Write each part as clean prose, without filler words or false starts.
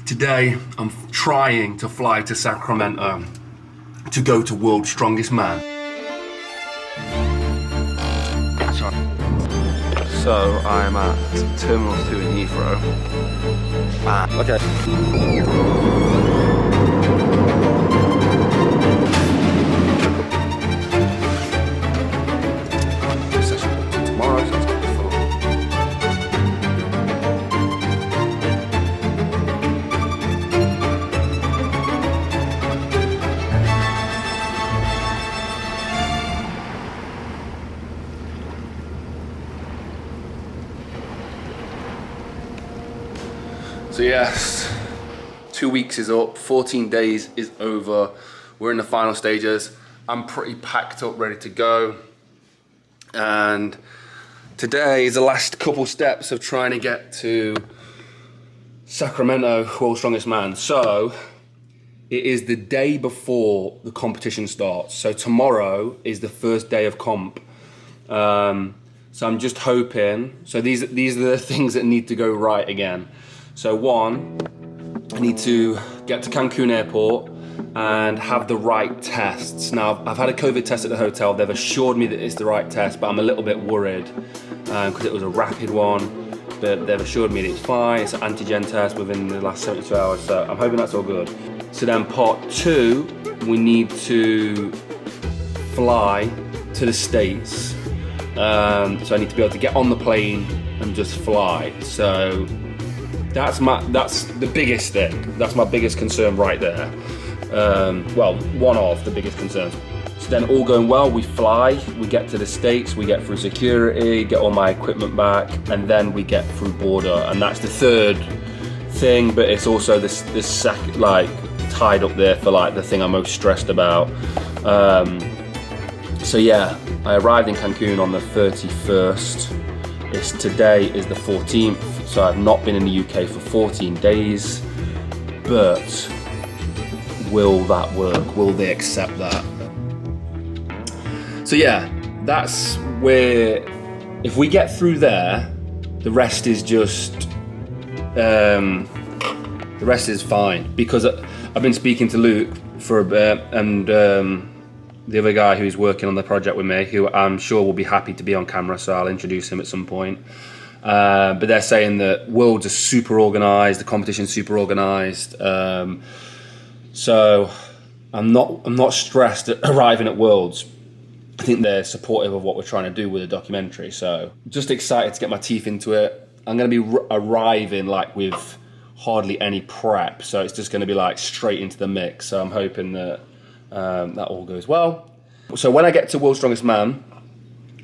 Today, I'm trying to fly to Sacramento to go to World's Strongest Man. So I'm at Terminal 2 in Heathrow. Okay. Tomorrow, so it's gonna be full. So yes, 2 weeks is up, 14 days is over. We're in the final stages. I'm pretty packed up, ready to go. And today is the last couple steps of trying to get to Sacramento, World's Strongest Man. So it is the day before the competition starts. So tomorrow is the first day of comp. So I'm just hoping, so these are the things that need to go right again. So one, I need to get to Cancun airport and have the right tests. Now, I've had a COVID test at the hotel. They've assured me that it's the right test, but I'm a little bit worried because it was a rapid one. But they've assured me that it's fine. It's an antigen test within the last 72 hours, so I'm hoping that's all good. So then part two, we need to fly to the States. So I need to be able to get on the plane and just fly. So that's the biggest thing. That's my biggest concern right there. Well, one of the biggest concerns. So then all going well, we fly, we get to the States, we get through security, get all my equipment back, and then we get through border. And that's the third thing, but it's also this second, like, tied up there for like the thing I'm most stressed about. So yeah, I arrived in Cancun on the 31st. Today is the 14th, so I've not been in the UK for 14 days, but will that work? Will they accept that? So yeah, that's where, if we get through there, the rest is just, the rest is fine, because I've been speaking to Luke for a bit, and the other guy who's working on the project with me, who I'm sure will be happy to be on camera, so I'll introduce him at some point. But they're saying that Worlds are super organised, the competition's super organised. So I'm not stressed at arriving at Worlds. I think they're supportive of what we're trying to do with the documentary. So just excited to get my teeth into it. I'm going to be arriving like with hardly any prep, so it's just going to be like straight into the mix. So I'm hoping that that all goes well. So when I get to World's Strongest Man,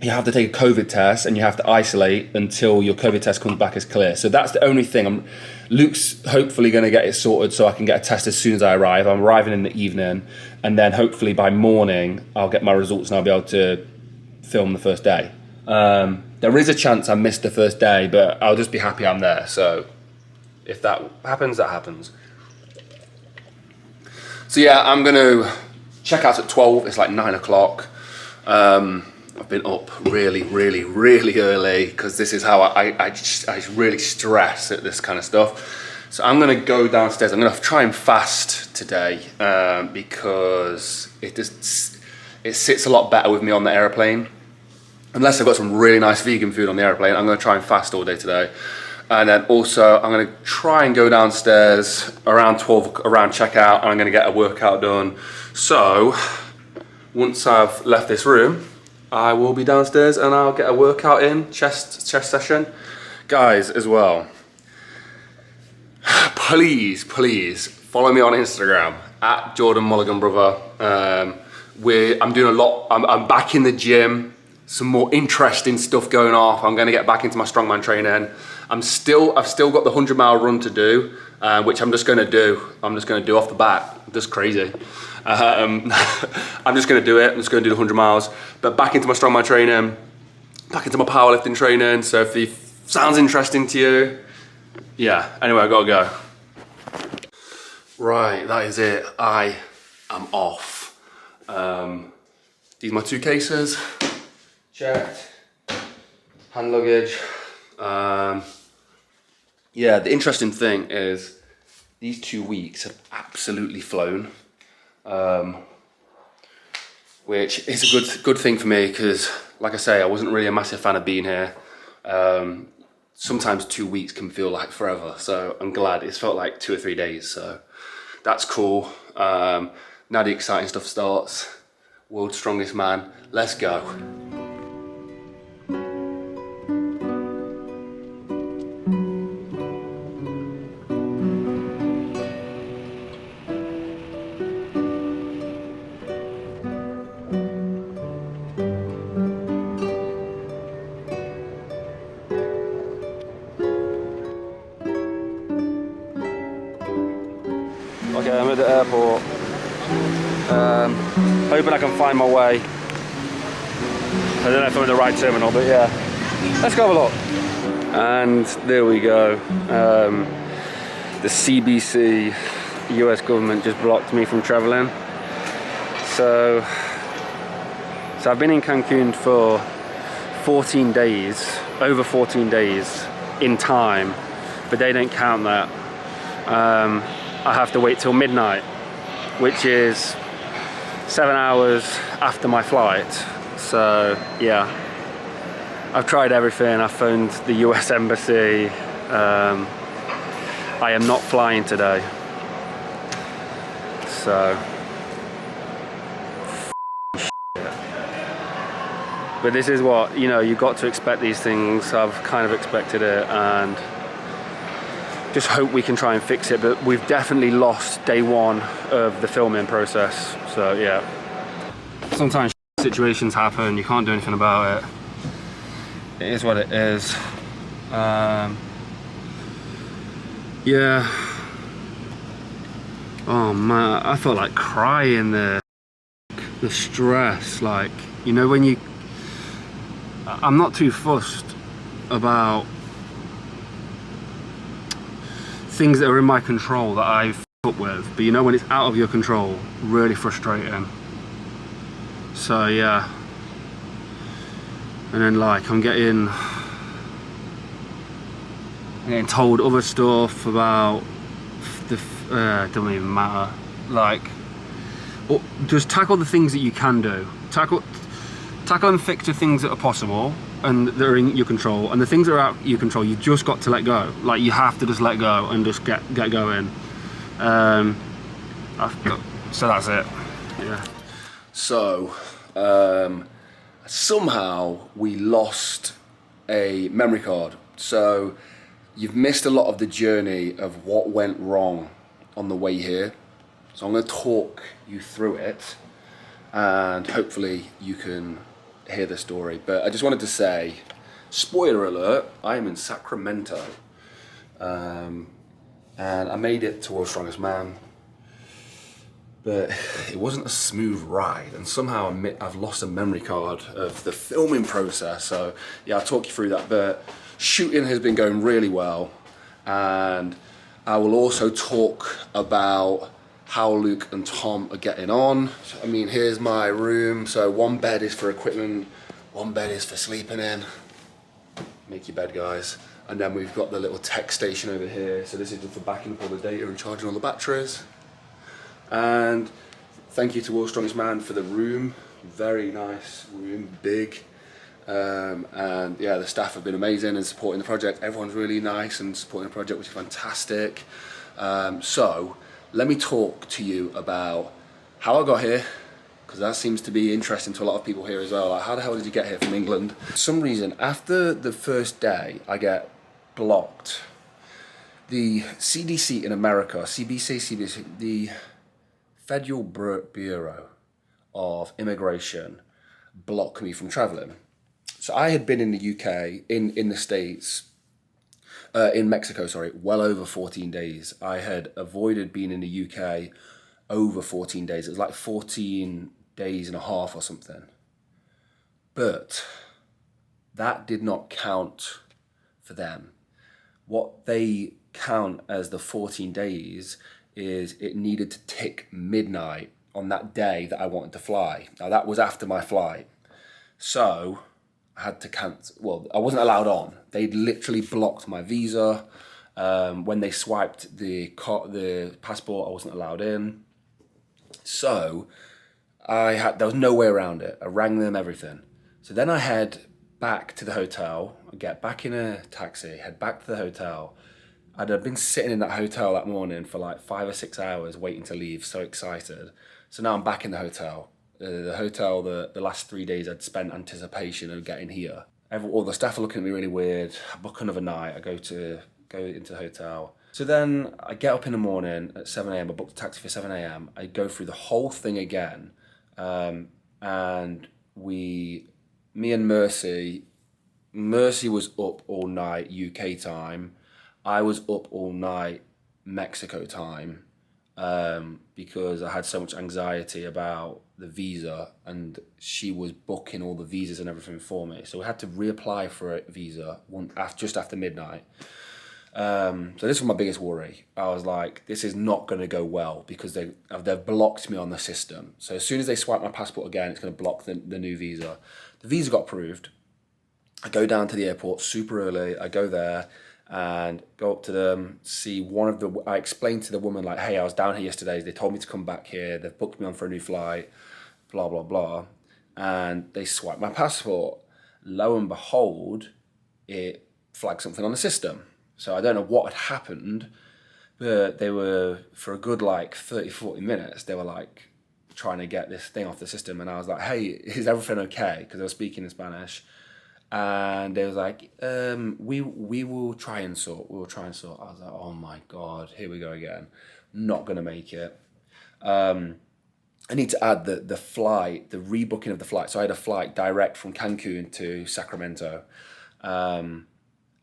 you have to take a COVID test and you have to isolate until your COVID test comes back as clear. So that's the only thing. Luke's hopefully going to get it sorted so I can get a test as soon as I arrive. I'm arriving in the evening, and then hopefully by morning I'll get my results and I'll be able to film the first day. There is a chance I missed the first day, but I'll just be happy I'm there. So if that happens, that happens. So yeah, I'm going to check out at 12. It's like 9 o'clock. I've been up really early because this is how I really stress at this kind of stuff. So I'm going to go downstairs. I'm going to try and fast today because it sits a lot better with me on the airplane. Unless I've got some really nice vegan food on the airplane, I'm going to try and fast all day today. And then also I'm going to try and go downstairs around 12, around checkout, and I'm going to get a workout done. So once I've left this room, I will be downstairs and I'll get a workout in, chest session. Guys, as well, please follow me on Instagram at Jordan Mulligan Brother. I'm doing a lot. I'm back in the gym. Some more interesting stuff going off. I'm going to get back into my strongman training. I've still got the 100-mile run to do, which I'm just going to do. I'm just going to do off the bat. Just crazy. I'm just going to do it. I'm just going to do the 100 miles. But back into my strongman training, back into my powerlifting training. So if it sounds interesting to you, yeah. Anyway, I gotta go. Right, that is it. I am off. These are my 2 cases. Checked. Hand luggage. Yeah, the interesting thing is these 2 weeks have absolutely flown, which is a good thing for me because, like I say, I wasn't really a massive fan of being here. Sometimes 2 weeks can feel like forever, so I'm glad it's felt like 2 or 3 days, so that's cool. Now the exciting stuff starts. World's Strongest Man, let's go. Okay, I'm at the airport. Hoping I can find my way. I don't know if I'm in the right terminal, but yeah. Let's go have a look. And there we go. The CBC, US government, just blocked me from traveling. So I've been in Cancun for 14 days, over 14 days in time, but they don't count that. I have to wait till midnight, which is 7 hours after my flight. So yeah, I've tried everything. I've phoned the US Embassy. I am not flying today. So but this is what, you know, you got to expect these things. I've kind of expected it, and just hope we can try and fix it, but we've definitely lost day one of the filming process, so yeah. Sometimes situations happen, you can't do anything about it. It is what it is. Yeah. Oh man, I felt like crying there. The stress, like, you know, when you... I'm not too fussed about things that are in my control that I f up with, but you know when it's out of your control, really frustrating. So yeah, and then like I'm getting told other stuff about the it doesn't even matter. Like, just tackle the things that you can do. Tackle and fix the things that are possible and that are in your control, and the things that are out of your control, you just got to let go. Like, you have to just let go and just get going. So that's it. Yeah. So somehow we lost a memory card. So you've missed a lot of the journey of what went wrong on the way here. So I'm going to talk you through it, and hopefully you can hear the story. But I just wanted to say, spoiler alert, I am in Sacramento, and I made it to World's Strongest Man, but it wasn't a smooth ride, and somehow I've lost a memory card of the filming process. So yeah, I'll talk you through that. But shooting has been going really well, and I will also talk about how Luke and Tom are getting on. I mean, here's my room. So one bed is for equipment, one bed is for sleeping in. Make your bed, guys. And then we've got the little tech station over here. So this is for backing up all the data and charging all the batteries. And thank you to World's Strongest Man for the room. Very nice room, big. And yeah, the staff have been amazing and supporting the project. Everyone's really nice and supporting the project, which is fantastic. So let me talk to you about how I got here, because that seems to be interesting to a lot of people here as well. Like, how the hell did you get here from England? For some reason, after the first day, I get blocked. The CDC in America, CBC, the Federal Bureau of Immigration, blocked me from traveling. So I had been in the UK, in the States, in Mexico, sorry, well over 14 days. I had avoided being in the UK over 14 days. It was like 14 days and a half or something. But that did not count for them. What they count as the 14 days is it needed to tick midnight on that day that I wanted to fly. Now that was after my flight. So I had to cancel, well, I wasn't allowed on. They'd literally blocked my visa. When they swiped the passport, I wasn't allowed in. So there was no way around it. I rang them, everything. So then I head back to the hotel. I get back in a taxi, head back to the hotel. I'd have been sitting in that hotel that morning for like 5 or 6 hours waiting to leave, so excited. So now I'm back in the hotel. The hotel, the last 3 days I'd spent anticipation of getting here. All the staff are looking at me really weird. I book another night. I go into the hotel. So then I get up in the morning at 7 a.m. I book the taxi for 7 a.m. I go through the whole thing again. And me and Mercy was up all night UK time. I was up all night Mexico time, because I had so much anxiety about the visa, and she was booking all the visas and everything for me. So we had to reapply for a visa just after midnight. So this was my biggest worry. I was like, this is not going to go well because they've blocked me on the system. So as soon as they swipe my passport again, it's going to block the new visa. The visa got approved. I go down to the airport super early. I go there and go up to them, see I explained to the woman, like, hey, I was down here yesterday. They told me to come back here. They've booked me on for a new flight, blah, blah, blah. And they swipe my passport. Lo and behold, it flagged something on the system. So I don't know what had happened, but they were, for a good like 30, 40 minutes, they were like trying to get this thing off the system. And I was like, hey, is everything okay? Because I was speaking in Spanish. And they was like, we will try and sort. I was like, oh my God, here we go again. Not going to make it. I need to add that the rebooking of the flight. So I had a flight direct from Cancun to Sacramento. And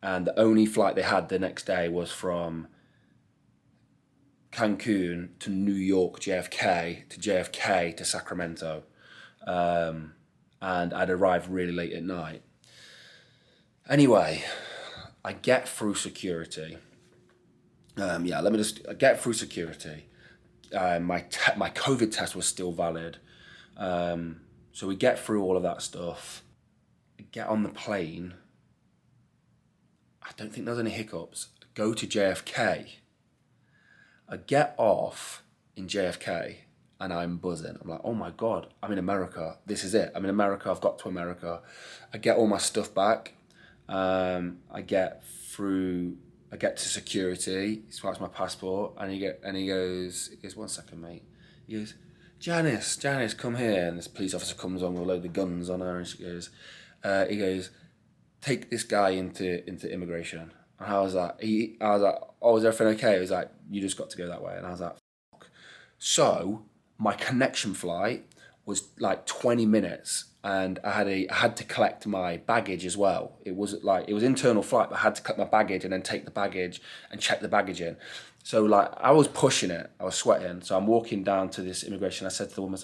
the only flight they had the next day was from Cancun to New York, JFK to Sacramento. And I'd arrived really late at night. Anyway, I get through security. I get through security. My COVID test was still valid. So we get through all of that stuff. I get on the plane. I don't think there's any hiccups. Go to JFK. I get off in JFK and I'm buzzing. I'm like, oh my God, I'm in America. This is it. I'm in America. I've got to America. I get all my stuff back. I get to security. He swipes my passport and he goes, 1 second, mate. He goes, Janice, come here. And this police officer comes on with a load of guns on her, and he goes, take this guy into immigration. And I was like, oh, is everything okay? He was like, you just got to go that way. And I was like, fuck. So my connection flight was like 20 minutes, and I had to collect my baggage as well. It was internal flight, but I had to collect my baggage and then take the baggage and check the baggage in. So like I was pushing it, I was sweating. So I'm walking down to this immigration. I said to the woman,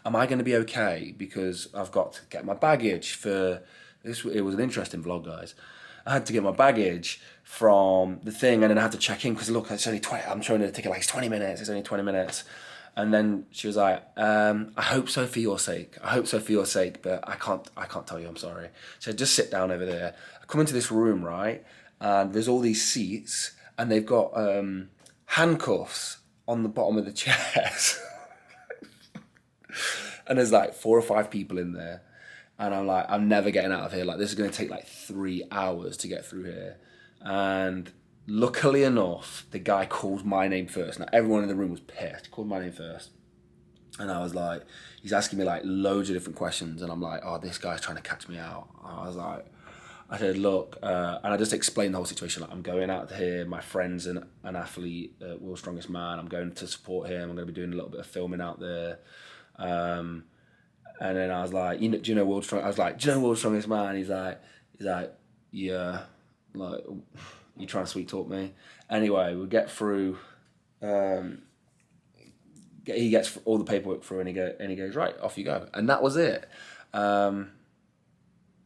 am I going to be okay? Because I've got to get my baggage for this. It was an interesting vlog, guys. I had to get my baggage from the thing, and then I had to check in because look, it's only 20. I'm showing her the ticket like it's 20 minutes. It's only 20 minutes. And then she was like, I hope so for your sake. But I can't tell you, I'm sorry. So just sit down over there. I come into this room, right? And there's all these seats, and they've got handcuffs on the bottom of the chairs. And there's like 4 or 5 people in there. And I'm like, I'm never getting out of here. Like, this is going to take like 3 hours to get through here. And luckily enough, the guy called my name first. Now, everyone in the room was pissed. He called my name first. And I was like, he's asking me like loads of different questions. And I'm like, oh, this guy's trying to catch me out. I said, look, and I just explained the whole situation. Like, I'm going out here. My friend's an athlete, World's Strongest Man. I'm going to support him. I'm going to be doing a little bit of filming out there. And then I was like, do you know World's Strongest Man? He's like, yeah. Like, you trying to sweet talk me? Anyway, we get through. He gets all the paperwork through, and he goes, right, off you go, and that was it.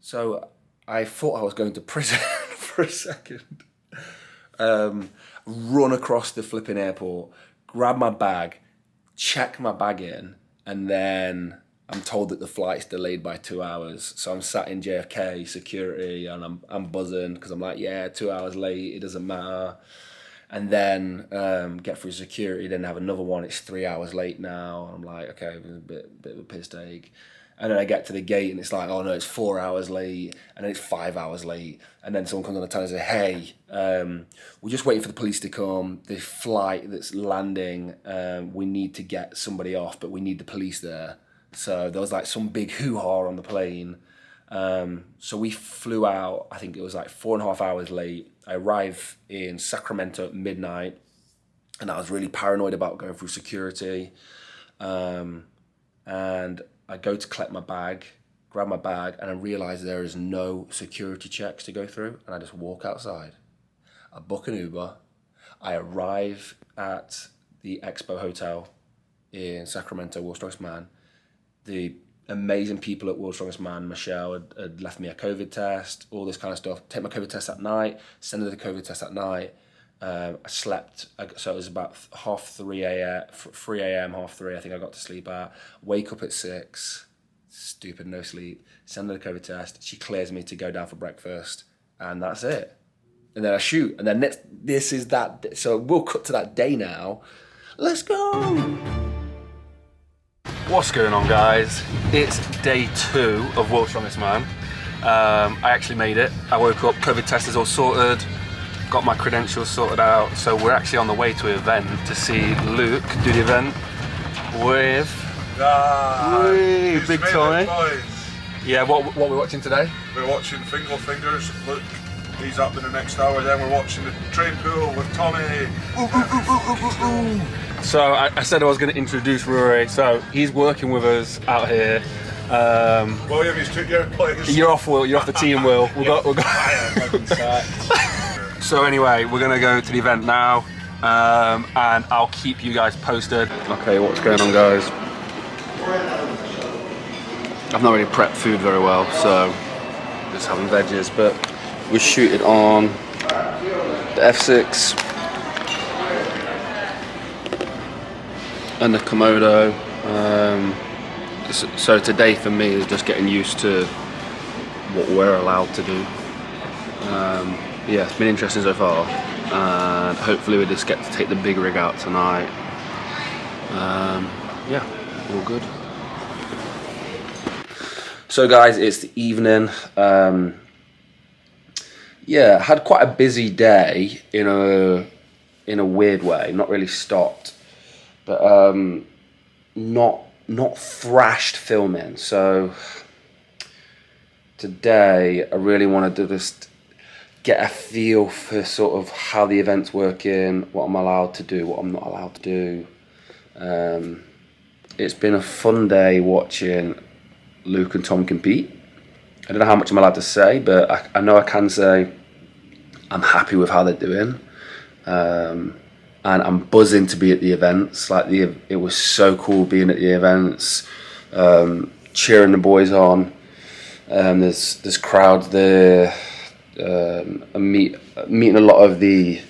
So I thought I was going to prison for a second. Run across the flipping airport, grab my bag, check my bag in, and then I'm told that the flight's delayed by 2 hours. So I'm sat in JFK security and I'm buzzing because I'm like, yeah, 2 hours late, it doesn't matter. And then get through security, then have another one, it's 3 hours late now. I'm like, okay, it was a bit of a piss take. And then I get to the gate and it's like, oh no, it's 4 hours late. And then it's 5 hours late. And then someone comes on the telephone and says, hey, we're just waiting for the police to come. The flight that's landing, we need to get somebody off, but we need the police there. So there was like some big hoo-ha on the plane. So we flew out, I think it was like 4.5 hours late. I arrived in Sacramento at midnight and I was really paranoid about going through security. And I go to collect my bag, grab my bag, and I realize there is no security checks to go through. And I just walk outside. I book an Uber. I arrive at the Expo Hotel in Sacramento, World's Strongest Man. The amazing people at World's Strongest Man, Michelle, had left me a COVID test, all this kind of stuff. Take my COVID test at night, send her the COVID test at night. I slept, so it was about 3 a.m., 3:30, I think I got to sleep at. Wake up at 6, stupid, no sleep. Send her the COVID test. She clears me to go down for breakfast, and that's it. And then I shoot, and then this is that. So we'll cut to that day now. Let's go. What's going on, guys? It's day 2 of World's Strongest Man. I actually made it. I woke up, COVID test is all sorted, got my credentials sorted out. So we're actually on the way to an event to see Luke do the event with Big Tommy. Yeah, what we're watching today? We're watching Fingal Fingers. Luke, he's up in the next hour. Then we're watching the train pool with Tommy. So I said I was going to introduce Rory. So he's working with us out here. William, he's took your place. You're off, Will. You're off the team, Will. We'll go. So anyway, we're gonna go to the event now, and I'll keep you guys posted. Okay, what's going on, guys? I've not really prepped food very well, so just having veggies. But we shoot it on the F6 and the Komodo. So today for me is just getting used to what we're allowed to do. Yeah, it's been interesting so far, and hopefully we just get to take the big rig out tonight. Yeah, all good. So guys, it's the evening. Yeah, had quite a busy day in a weird way. Not really stopped, but not thrashed filming. So today I really wanted to just get a feel for sort of how the event's working, what I'm allowed to do, what I'm not allowed to do. It's been a fun day watching Luke and Tom compete. I don't know how much I'm allowed to say, but I know I can say I'm happy with how they're doing. And I'm buzzing to be at the events. It was so cool being at the events, cheering the boys on. There's crowds there. I'm meeting a lot of the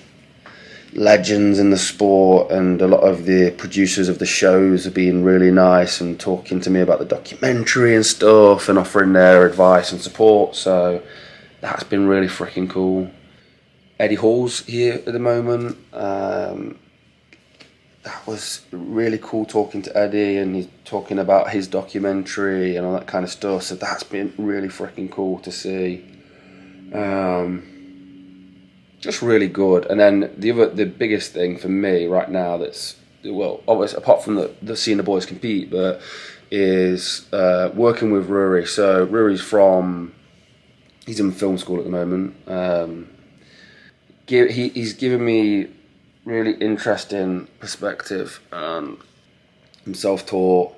legends in the sport, and a lot of the producers of the shows are being really nice and talking to me about the documentary and stuff and offering their advice and support. So that's been really freaking cool. Eddie Hall's here at the moment. That was really cool talking to Eddie, and he's talking about his documentary and all that kind of stuff. So that's been really freaking cool to see. Just really good. And then the biggest thing for me right now that's, well, obviously apart from the seeing the boys compete, but is working with Rory. So Rory's he's in film school at the moment. He's given me really interesting perspective, and I'm self-taught.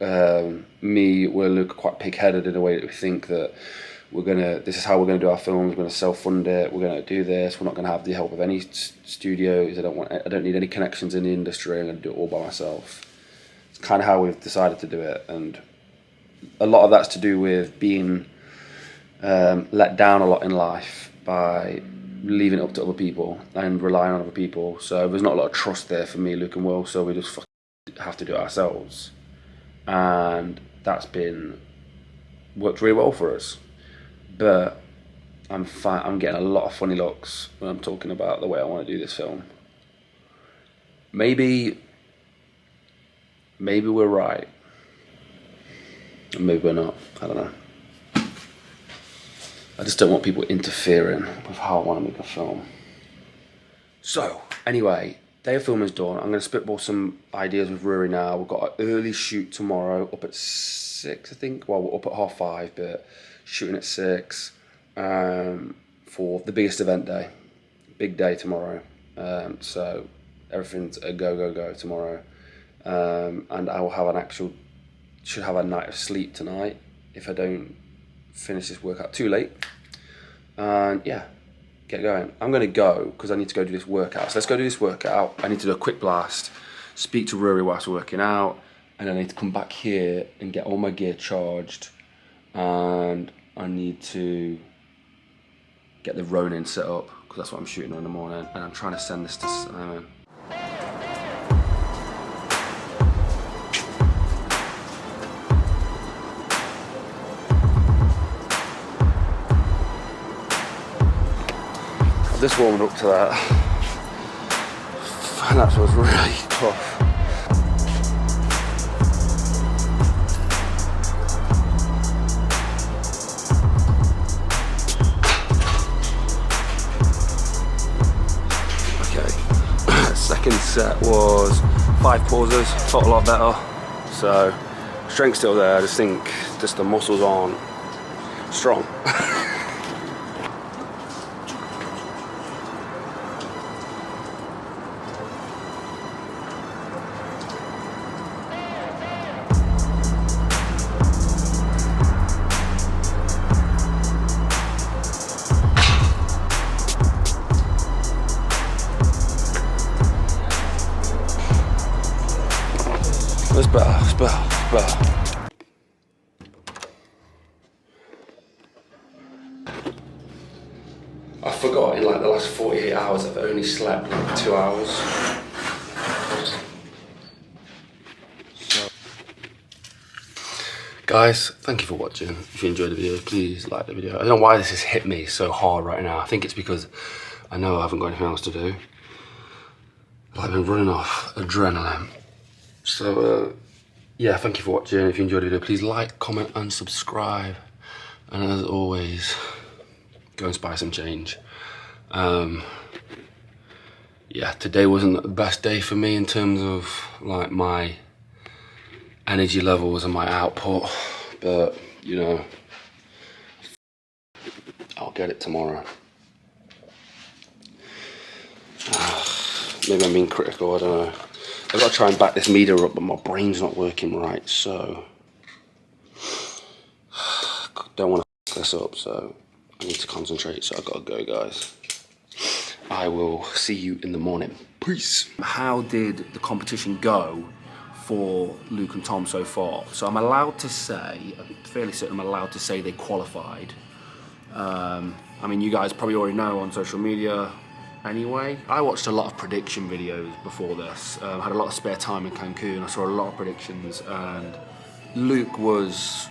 We're quite pig-headed in a way that we think that this is how we're gonna do our films. We're gonna self-fund it. We're gonna do this. We're not gonna have the help of any studios. I don't need any connections in the industry. I'm gonna do it all by myself. It's kind of how we've decided to do it, and a lot of that's to do with being let down a lot in life by leaving it up to other people and relying on other people. So there's not a lot of trust there for me, Luke and Will. So we just have to do it ourselves. And that's been worked really well for us. But I'm getting a lot of funny looks when I'm talking about the way I want to do this film. Maybe we're right. Maybe we're not. I don't know. I just don't want people interfering with how I want to make a film. So, anyway, day of filming is done. I'm going to spitball some ideas with Rory now. We've got an early shoot tomorrow, up at 6, I think. Well, we're up at 5:30, but shooting at 6 for the biggest event day. Big day tomorrow. So, everything's a go tomorrow. And I will have should have a night of sleep tonight if I don't finish this workout too late. And yeah, get going. I'm going to go because I need to go do this workout. So let's go do this workout. I need to do a quick blast, speak to Rory whilst we're working out, and then I need to come back here and get all my gear charged. And I need to get the Ronin set up because that's what I'm shooting on in the morning. And I'm trying to send this to Simon. Just warming up to that, and that was really tough. Okay, second set was 5 pauses, felt a lot better. So strength still there, I just think just the muscles aren't strong. It's better. I forgot in like the last 48 hours I've only slept like 2 hours. So, guys, thank you for watching. If you enjoyed the video, please like the video. I don't know why this has hit me so hard right now. I think it's because I know I haven't got anything else to do. I've been running off adrenaline. So, yeah, thank you for watching. If you enjoyed the video, please like, comment, and subscribe. And as always, go inspire some change. Yeah, today wasn't the best day for me in terms of like my energy levels and my output, but you know, I'll get it tomorrow. Maybe I'm being critical, I don't know. I've got to try and back this meter up, but my brain's not working right, so don't want to f this up, so I need to concentrate, so I've got to go, guys. I will see you in the morning. Peace. How did the competition go for Luke and Tom so far? So I'm allowed to say, I'm fairly certain I'm allowed to say they qualified. I mean, you guys probably already know on social media. Anyway, I watched a lot of prediction videos before this. Had a lot of spare time in Cancun. I saw a lot of predictions, and Luke was,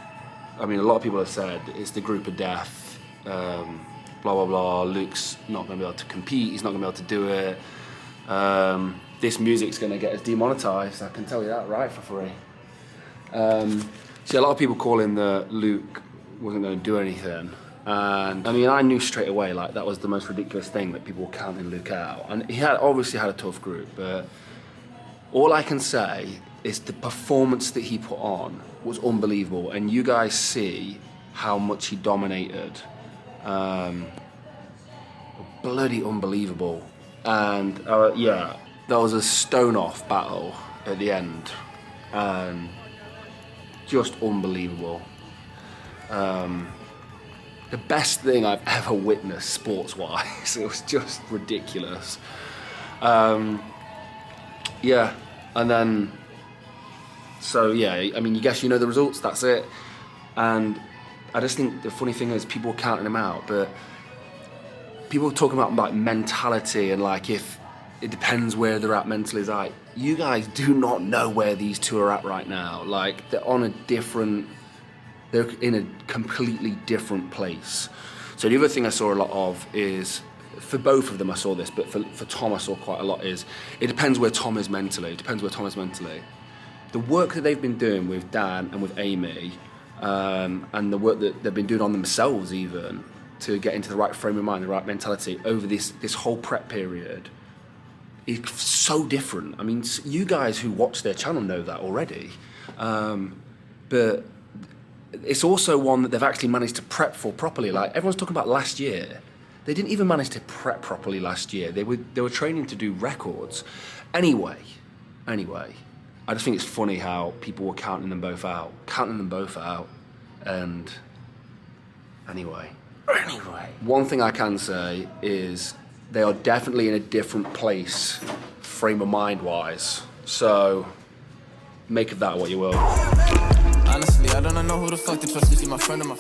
I mean, a lot of people have said it's the group of death, blah, blah, blah. Luke's not going to be able to compete. He's not going to be able to do it. This music's going to get us demonetized. I can tell you that right for free. See, a lot of people calling that Luke wasn't going to do anything. And I mean, I knew straight away, like, that was the most ridiculous thing, that people were counting Luke out. And he had obviously had a tough group, but all I can say is the performance that he put on was unbelievable. And you guys see how much he dominated. Bloody unbelievable. And yeah, there was a stone-off battle at the end. Just unbelievable. The best thing I've ever witnessed sports-wise. It was just ridiculous. Yeah, and then, so yeah, I mean, you guess you know the results, that's it. And I just think the funny thing is people were counting him out, but people were talking about like mentality and like if it depends where they're at mentally. Is like, you guys do not know where these two are at right now. Like, they're in a completely different place. So the other thing I saw a lot of is, for both of them I saw this, but for Tom I saw quite a lot, is it depends where Tom is mentally. The work that they've been doing with Dan and with Amy, and the work that they've been doing on themselves even, to get into the right frame of mind, the right mentality over this whole prep period, is so different. I mean, you guys who watch their channel know that already, but it's also one that they've actually managed to prep for properly. Like, everyone's talking about last year. They didn't even manage to prep properly last year. They were training to do records. Anyway, I just think it's funny how people were counting them both out, and anyway. One thing I can say is they are definitely in a different place, frame of mind wise. So make of that what you will. Honestly, I don't know who the fuck to trust, if you're my friend or my